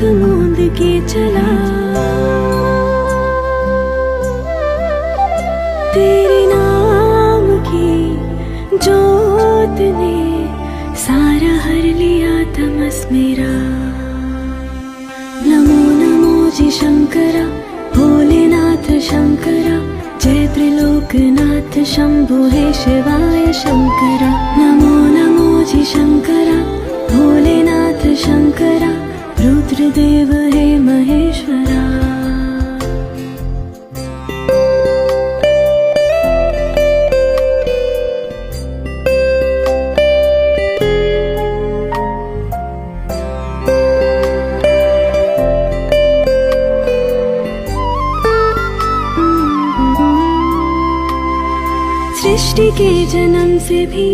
मूंद के चला। तेरे नाम की जोत ने सारा हर लिया तमस मेरा। नमो नमो जी शंकरा, भोलेनाथ शंकरा, जय त्रिलोकनाथ शंभो हे शिवाय शंकरा। नमो नमो जी शंकरा, भोलेनाथ शंकरा, रुद्रदेव हे महेश्वरा। सृष्टि के जन्म से भी